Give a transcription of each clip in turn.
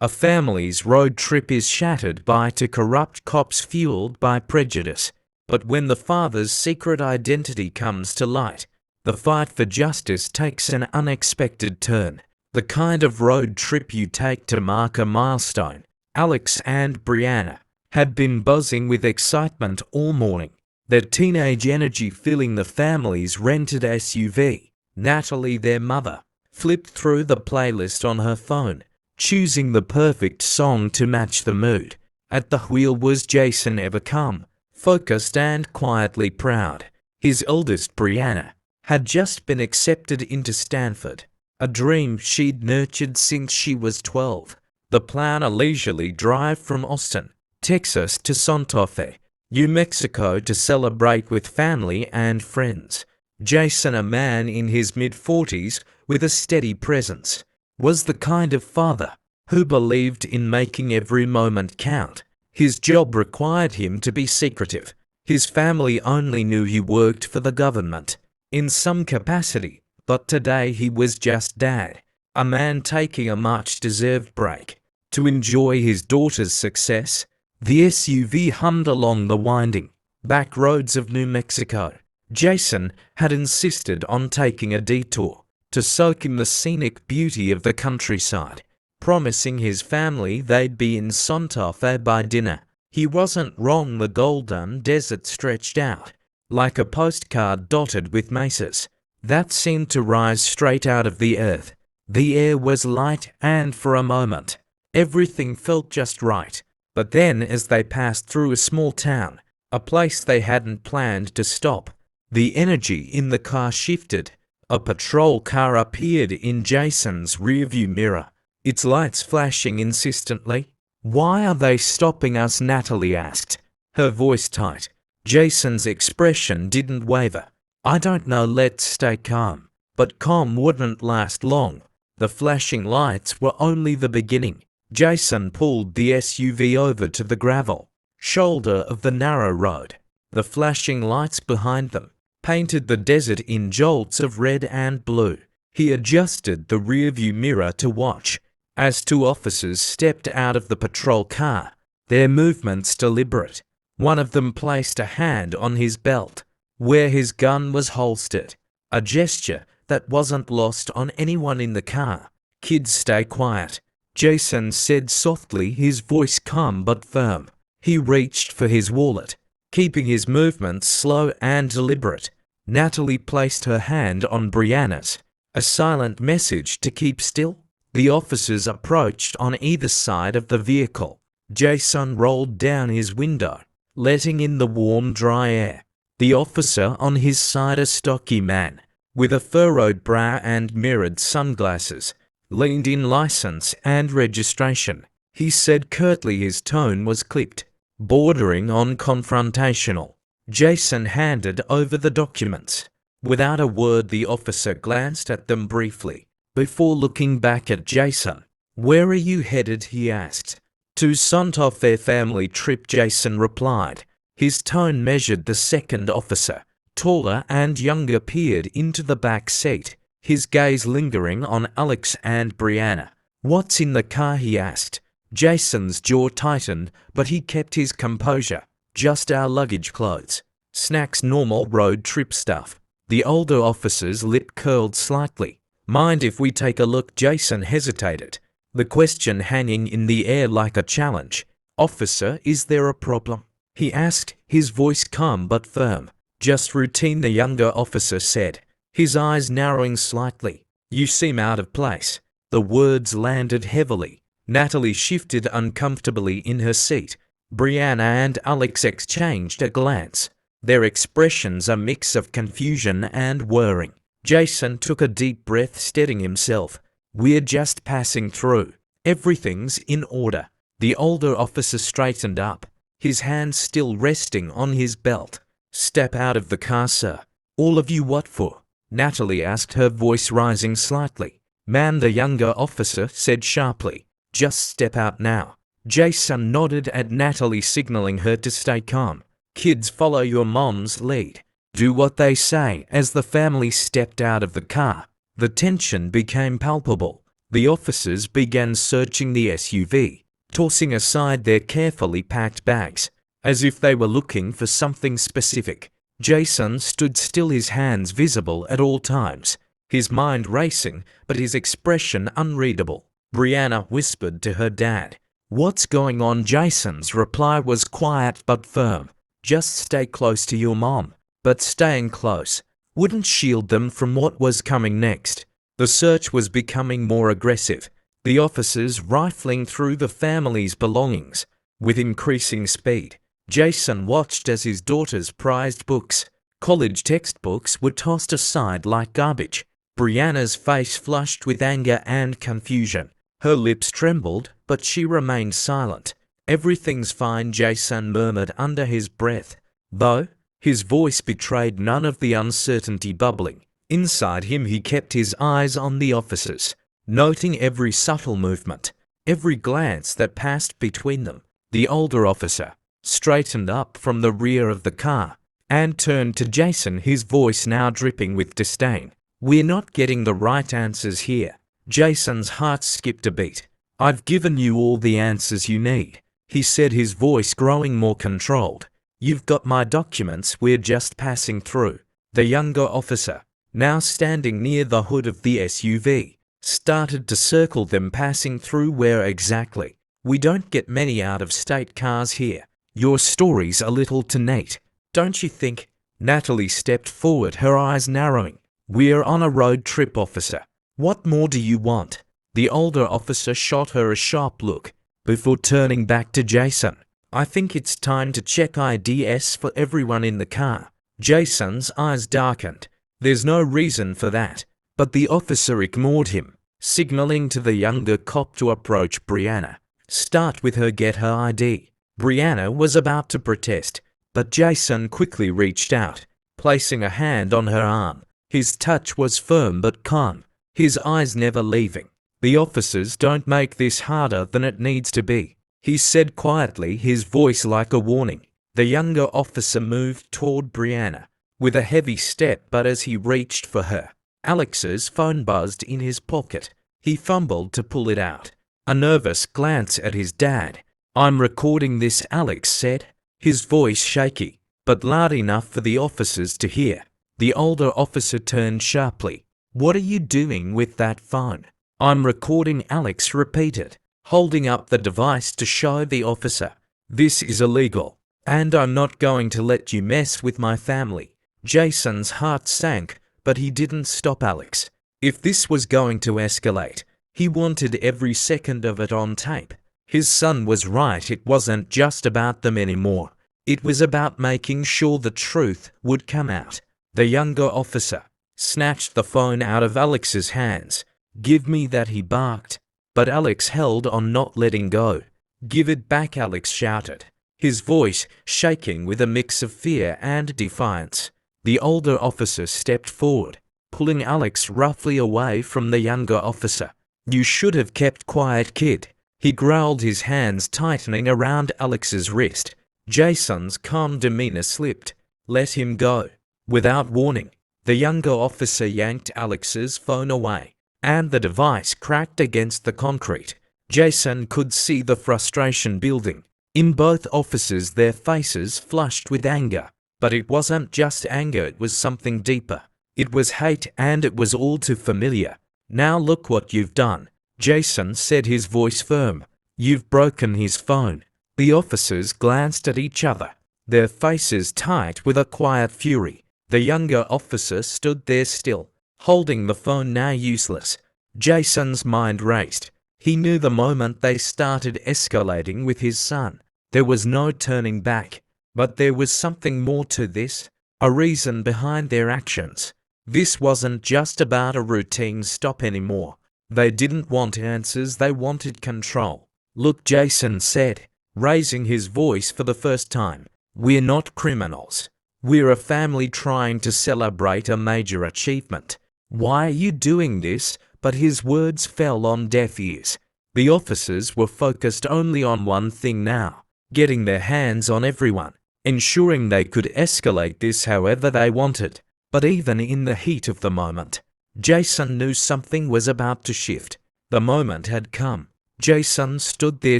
A family's road trip is shattered by two corrupt cops fueled by prejudice. But when the father's secret identity comes to light, the fight for justice takes an unexpected turn. The kind of road trip you take to mark a milestone. Alex and Brianna had been buzzing with excitement all morning, their teenage energy filling the family's rented SUV. Natalie, their mother, flipped through the playlist on her phone, choosing the perfect song to match the mood. At the wheel was Jason, ever calm, focused and quietly proud. His eldest, Brianna, had just been accepted into Stanford, a dream she'd nurtured since she was 12. The plan: a leisurely drive from Austin, Texas to Santa Fe, New Mexico to celebrate with family and friends. Jason, a man in his mid-40s with a steady presence, was the kind of father who believed in making every moment count. His job required him to be secretive. His family only knew he worked for the government in some capacity, but today he was just dad, a man taking a much-deserved break to enjoy his daughter's success. The SUV hummed along the winding back roads of New Mexico. Jason had insisted on taking a detour to soak in the scenic beauty of the countryside, promising his family they'd be in Santa Fe by dinner. He wasn't wrong. The golden desert stretched out like a postcard dotted with mesas that seemed to rise straight out of the earth. The air was light, and for a moment, everything felt just right. But then, as they passed through a small town, a place they hadn't planned to stop, the energy in the car shifted. A patrol car appeared in Jason's rearview mirror, its lights flashing insistently. "Why are they stopping us?" Natalie asked, her voice tight. Jason's expression didn't waver. "I don't know, let's stay calm." But calm wouldn't last long. The flashing lights were only the beginning. Jason pulled the SUV over to the gravel shoulder of the narrow road. The flashing lights behind them painted the desert in jolts of red and blue. He adjusted the rearview mirror to watch as two officers stepped out of the patrol car, their movements deliberate. One of them placed a hand on his belt, where his gun was holstered, a gesture that wasn't lost on anyone in the car. "Kids, stay quiet," Jason said softly, his voice calm but firm. He reached for his wallet, keeping his movements slow and deliberate. Natalie placed her hand on Brianna's, a silent message to keep still. The officers approached on either side of the vehicle. Jason rolled down his window, letting in the warm, dry air. The officer on his side, a stocky man with a furrowed brow and mirrored sunglasses, leaned in. "License and registration," he said curtly. His tone was clipped, bordering on confrontational. Jason handed over the documents. Without a word, the officer glanced at them briefly before looking back at Jason. "Where are you headed?" he asked. "To Santa Fe family trip," Jason replied. His tone measured. The second officer, taller and younger, peered into the back seat, his gaze lingering on Alex and Brianna. "What's in the car?" he asked. Jason's jaw tightened, but he kept his composure. "Just our luggage, clothes, snacks, normal road trip stuff." The older officer's lip curled slightly. "Mind if we take a look?" Jason hesitated, the question hanging in the air like a challenge. "Officer, is there a problem?" he asked, his voice calm but firm. "Just routine," the younger officer said, his eyes narrowing slightly. "You seem out of place." The words landed heavily. Natalie shifted uncomfortably in her seat. Brianna and Alex exchanged a glance, their expressions a mix of confusion and worrying. Jason took a deep breath, steadying himself. "We're just passing through. Everything's in order." The older officer straightened up, his hands still resting on his belt. "Step out of the car, sir." "All of you, what for?" Natalie asked, her voice rising slightly. "Man," the younger officer said sharply. "Just step out now." Jason nodded at Natalie, signaling her to stay calm. "Kids, follow your mom's lead. Do what they say." As the family stepped out of the car, the tension became palpable. The officers began searching the SUV, tossing aside their carefully packed bags, as if they were looking for something specific. Jason stood still, his hands visible at all times, his mind racing, but his expression unreadable. Brianna whispered to her dad, "What's going on?" Jason's reply was quiet but firm. "Just stay close to your mom." But staying close wouldn't shield them from what was coming next. The search was becoming more aggressive, the officers rifling through the family's belongings with increasing speed. Jason watched as his daughter's prized books, college textbooks, were tossed aside like garbage. Brianna's face flushed with anger and confusion. Her lips trembled, but she remained silent. "Everything's fine," Jason murmured under his breath, though his voice betrayed none of the uncertainty bubbling inside him. He kept his eyes on the officers, noting every subtle movement, every glance that passed between them. The older officer straightened up from the rear of the car and turned to Jason, his voice now dripping with disdain. "We're not getting the right answers here." Jason's heart skipped a beat. "I've given you all the answers you need," he said, his voice growing more controlled. "You've got my documents, we're just passing through." The younger officer, now standing near the hood of the SUV, started to circle them. "Passing through where exactly? We don't get many out-of-state cars here. Your story's a little too neat, don't you think?" Natalie stepped forward, her eyes narrowing. "We're on a road trip, officer. What more do you want?" The older officer shot her a sharp look before turning back to Jason. "I think it's time to check IDs for everyone in the car." Jason's eyes darkened. "There's no reason for that." But the officer ignored him, signaling to the younger cop to approach Brianna. "Start with her, get her ID." Brianna was about to protest, but Jason quickly reached out, placing a hand on her arm. His touch was firm but calm, his eyes never leaving. "The officers don't make this harder than it needs to be," he said quietly, his voice like a warning. The younger officer moved toward Brianna with a heavy step, but as he reached for her, Alex's phone buzzed in his pocket. He fumbled to pull it out, a nervous glance at his dad. "I'm recording this," Alex said, his voice shaky, but loud enough for the officers to hear. The older officer turned sharply. "What are you doing with that phone?" "I'm recording," Alex repeated, holding up the device to show the officer. "This is illegal, and I'm not going to let you mess with my family." Jason's heart sank, but he didn't stop Alex. If this was going to escalate, he wanted every second of it on tape. His son was right, it wasn't just about them anymore. It was about making sure the truth would come out. The younger officer snatched the phone out of Alex's hands. "Give me that," he barked, but Alex held on, not letting go. "Give it back," Alex shouted, his voice shaking with a mix of fear and defiance. The older officer stepped forward, pulling Alex roughly away from the younger officer. "You should have kept quiet, kid," he growled, his hands tightening around Alex's wrist. Jason's calm demeanor slipped. "Let him go." Without warning, the younger officer yanked Alex's phone away, and the device cracked against the concrete. Jason could see the frustration building in both officers, their faces flushed with anger. But it wasn't just anger, it was something deeper. It was hate, and it was all too familiar. "Now look what you've done," Jason said, his voice firm. "You've broken his phone." The officers glanced at each other, their faces tight with a quiet fury. The younger officer stood there still, holding the phone now useless. Jason's mind raced. He knew the moment they started escalating with his son, there was no turning back. But there was something more to this, a reason behind their actions. This wasn't just about a routine stop anymore. They didn't want answers, they wanted control. "Look," Jason said, raising his voice for the first time, "we're not criminals. We're a family trying to celebrate a major achievement. Why are you doing this?" But his words fell on deaf ears. The officers were focused only on one thing now, getting their hands on everyone, ensuring they could escalate this however they wanted. But even in the heat of the moment, Jason knew something was about to shift. The moment had come. Jason stood there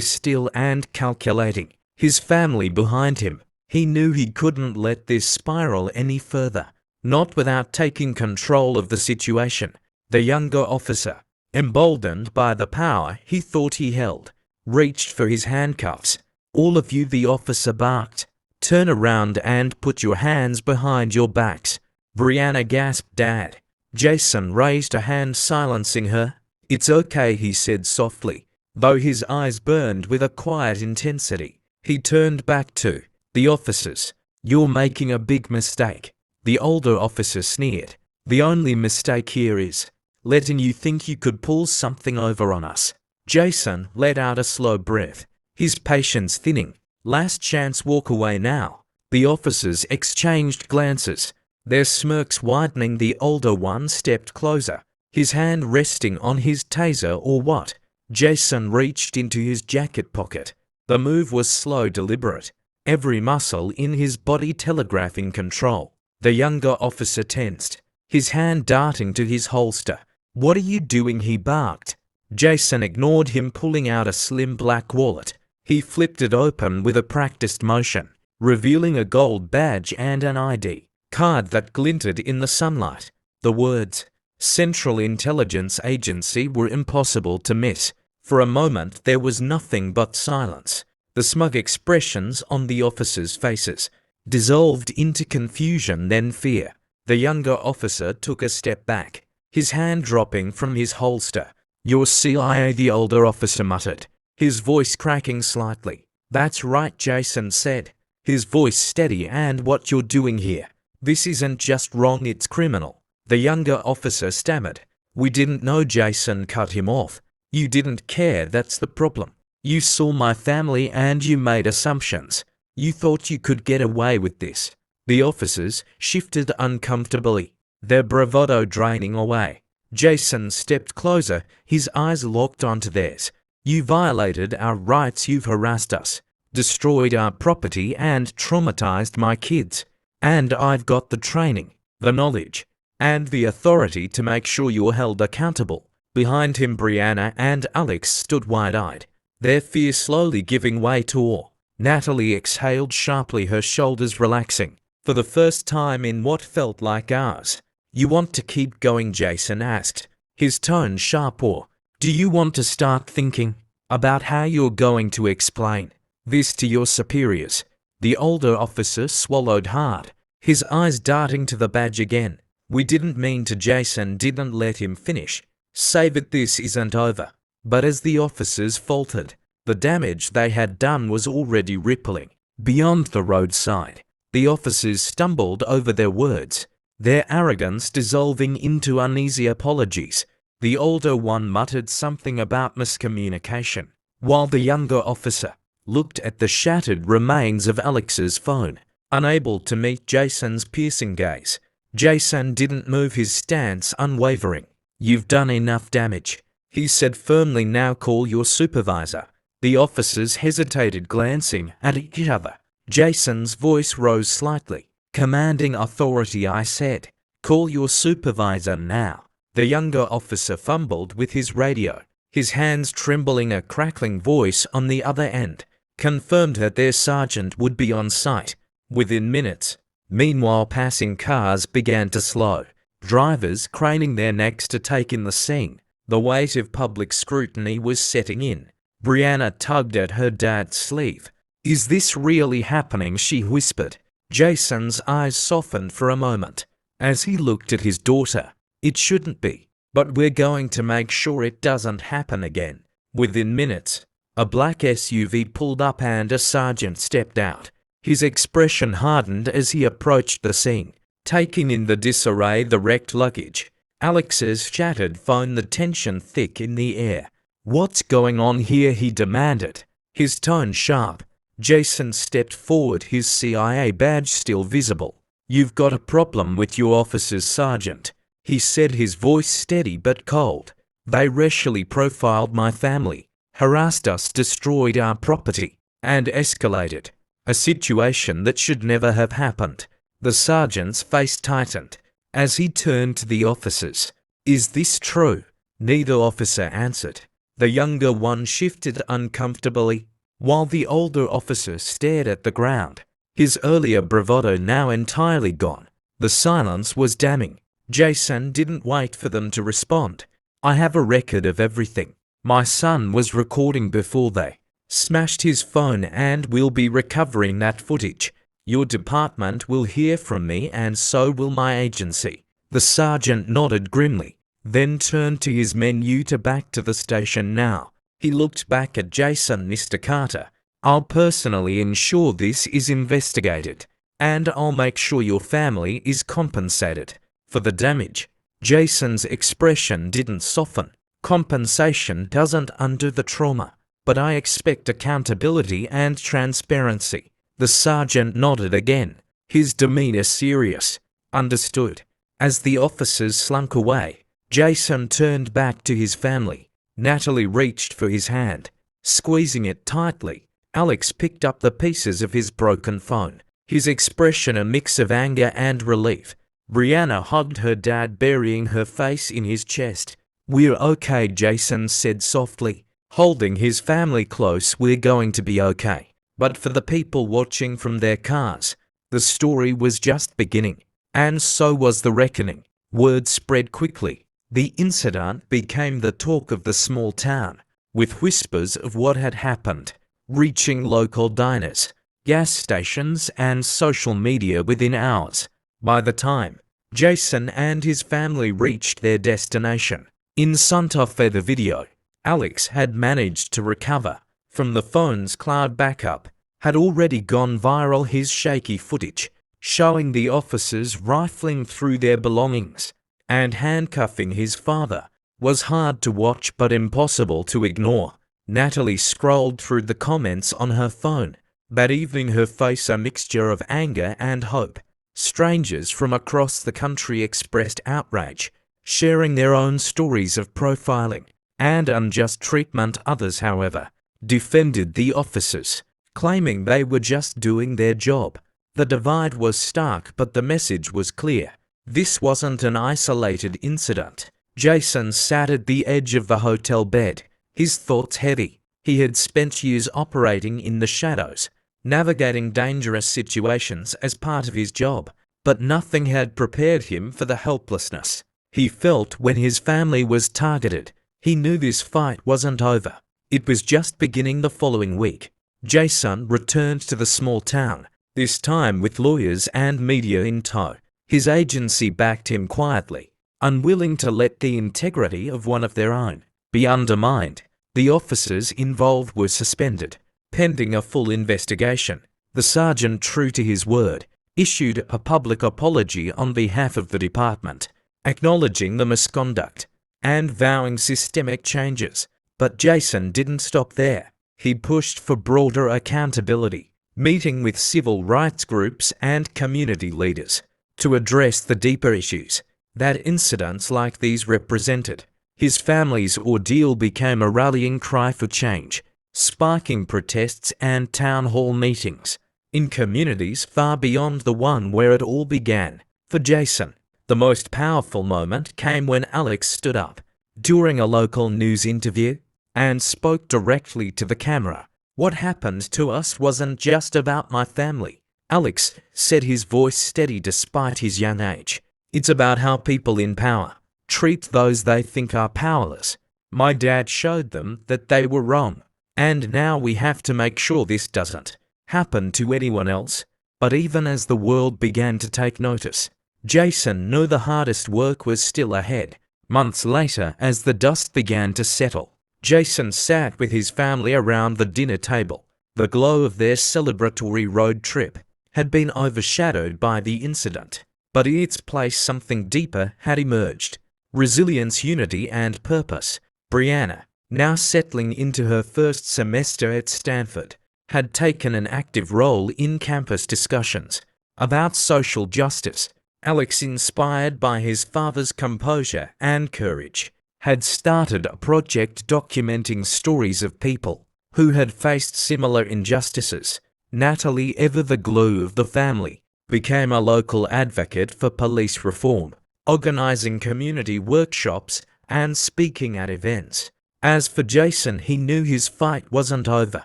still and calculating, his family behind him. He knew he couldn't let this spiral any further, not without taking control of the situation. The younger officer, emboldened by the power he thought he held, reached for his handcuffs. "All of you," the officer barked. "Turn around and put your hands behind your backs." Brianna gasped. "Dad." Jason raised a hand, silencing her. "It's okay," he said softly, though his eyes burned with a quiet intensity. He turned back to the officers. "You're making a big mistake." The older officer sneered. "The only mistake here is letting you think you could pull something over on us." Jason let out a slow breath, his patience thinning. "Last chance, walk away now." The officers exchanged glances, their smirks widening. The older one stepped closer, his hand resting on his taser or what. Jason reached into his jacket pocket. The move was slow, deliberate, every muscle in his body telegraphing control. The younger officer tensed, his hand darting to his holster. "What are you doing?" he barked. Jason ignored him, pulling out a slim black wallet. He flipped it open with a practiced motion, revealing a gold badge and an ID card that glinted in the sunlight. The words, "Central Intelligence Agency," were impossible to miss. For a moment there was nothing but silence. The smug expressions on the officers' faces dissolved into confusion, then fear. The younger officer took a step back, his hand dropping from his holster. "You're CIA," the older officer muttered, his voice cracking slightly. "That's right," Jason said, his voice steady. "And what you're doing here, this isn't just wrong, it's criminal." The younger officer stammered. "We didn't know." Jason cut him off. "You didn't care, that's the problem. You saw my family and you made assumptions. You thought you could get away with this." The officers shifted uncomfortably, their bravado draining away. Jason stepped closer, his eyes locked onto theirs. "You violated our rights, you've harassed us, destroyed our property and traumatized my kids. And I've got the training, the knowledge, and the authority to make sure you're held accountable." Behind him, Brianna and Alex stood wide-eyed, their fear slowly giving way to awe. Natalie exhaled sharply, her shoulders relaxing, for the first time in what felt like hours. "You want to keep going?" Jason asked, his tone sharp. "Or do you want to start thinking about how you're going to explain this to your superiors?" The older officer swallowed hard, his eyes darting to the badge again. "We didn't mean to." Jason didn't let him finish. "Save it, this isn't over." But as the officers faltered, the damage they had done was already rippling beyond the roadside. The officers stumbled over their words, their arrogance dissolving into uneasy apologies. The older one muttered something about miscommunication, while the younger officer looked at the shattered remains of Alex's phone, unable to meet Jason's piercing gaze. Jason didn't move, his stance unwavering. "You've done enough damage," he said firmly. "Now call your supervisor." The officers hesitated, glancing at each other. Jason's voice rose slightly. "Commanding authority," I said. "Call your supervisor now." The younger officer fumbled with his radio, his hands trembling. A crackling voice on the other end confirmed that their sergeant would be on site within minutes. Meanwhile, passing cars began to slow, drivers craning their necks to take in the scene. The weight of public scrutiny was setting in. Brianna tugged at her dad's sleeve. "Is this really happening?" she whispered. Jason's eyes softened for a moment as he looked at his daughter. "It shouldn't be, but we're going to make sure it doesn't happen again." Within minutes, a black SUV pulled up and a sergeant stepped out. His expression hardened as he approached the scene, taking in the disarray, the wrecked luggage, Alex's shattered phone, the tension thick in the air. "What's going on here?" he demanded, his tone sharp. Jason stepped forward, his CIA badge still visible. "You've got a problem with your officers, Sergeant," he said, his voice steady but cold. "They racially profiled my family, harassed us, destroyed our property, and escalated a situation that should never have happened." The sergeant's face tightened as he turned to the officers. "Is this true?" Neither officer answered. The younger one shifted uncomfortably, while the older officer stared at the ground, his earlier bravado now entirely gone. The silence was damning. Jason didn't wait for them to respond. "I have a record of everything. My son was recording before they smashed his phone and we'll be recovering that footage. Your department will hear from me and so will my agency." The sergeant nodded grimly, then turned to his menu to back to the station now. He looked back at Jason. "Mr. Carter, I'll personally ensure this is investigated, and I'll make sure your family is compensated for the damage." Jason's expression didn't soften. "Compensation doesn't undo the trauma, but I expect accountability and transparency." The sergeant nodded again, his demeanor serious. "Understood." As the officers slunk away, Jason turned back to his family. Natalie reached for his hand, squeezing it tightly. Alex picked up the pieces of his broken phone, his expression a mix of anger and relief. Brianna hugged her dad, burying her face in his chest. "We're okay," Jason said softly, holding his family close. "We're going to be okay." But for the people watching from their cars, the story was just beginning. And so was the reckoning. Word spread quickly. The incident became the talk of the small town, with whispers of what had happened reaching local diners, gas stations, and social media within hours. By the time Jason and his family reached their destination in Santa Fe, the video Alex had managed to recover from the phone's cloud backup had already gone viral. His shaky footage showing the officers rifling through their belongings and handcuffing his father was hard to watch but impossible to ignore. Natalie scrolled through the comments on her phone, that evening, her face a mixture of anger and hope. Strangers from across the country expressed outrage, sharing their own stories of profiling and unjust treatment. Others, however, defended the officers, claiming they were just doing their job. The divide was stark, but the message was clear. This wasn't an isolated incident. Jason sat at the edge of the hotel bed, his thoughts heavy. He had spent years operating in the shadows, navigating dangerous situations as part of his job, but nothing had prepared him for the helplessness he felt when his family was targeted. He knew this fight wasn't over. It was just beginning. The following week, Jason returned to the small town, this time with lawyers and media in tow. His agency backed him quietly, unwilling to let the integrity of one of their own be undermined. The officers involved were suspended, pending a full investigation. The sergeant, true to his word, issued a public apology on behalf of the department, acknowledging the misconduct and vowing systemic changes. But Jason didn't stop there. He pushed for broader accountability, meeting with civil rights groups and community leaders to address the deeper issues that incidents like these represented. His family's ordeal became a rallying cry for change, sparking protests and town hall meetings in communities far beyond the one where it all began. For Jason, the most powerful moment came when Alex stood up during a local news interview and spoke directly to the camera. "What happened to us wasn't just about my family," Alex said, his voice steady despite his young age. "It's about how people in power treat those they think are powerless. My dad showed them that they were wrong, and now we have to make sure this doesn't happen to anyone else." But even as the world began to take notice, Jason knew the hardest work was still ahead. Months later, as the dust began to settle, Jason sat with his family around the dinner table. The glow of their celebratory road trip had been overshadowed by the incident, but in its place something deeper had emerged: resilience, unity, and purpose. Brianna, now settling into her first semester at Stanford, had taken an active role in campus discussions about social justice. Alex, inspired by his father's composure and courage, had started a project documenting stories of people who had faced similar injustices. Natalie, ever the glue of the family, became a local advocate for police reform, organizing community workshops and speaking at events. As for Jason, he knew his fight wasn't over.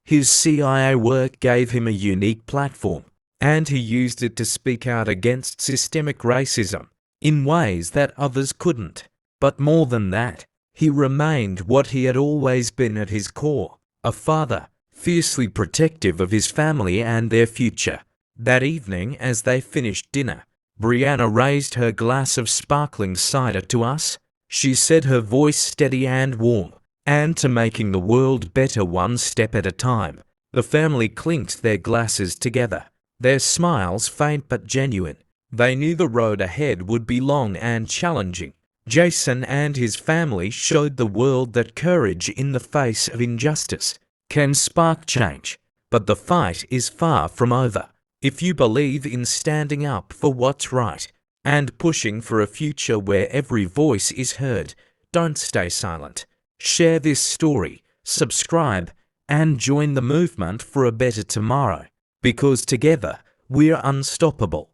His CIA work gave him a unique platform, and he used it to speak out against systemic racism in ways that others couldn't. But more than that, he remained what he had always been at his core, a father, fiercely protective of his family and their future. That evening, as they finished dinner, Brianna raised her glass of sparkling cider to us. She said, her voice steady and warm, "And to making the world better one step at a time." The family clinked their glasses together, their smiles faint but genuine. They knew the road ahead would be long and challenging. Jason and his family showed the world that courage in the face of injustice can spark change. But the fight is far from over. If you believe in standing up for what's right and pushing for a future where every voice is heard, don't stay silent. Share this story, subscribe, and join the movement for a better tomorrow. Because together, we're unstoppable.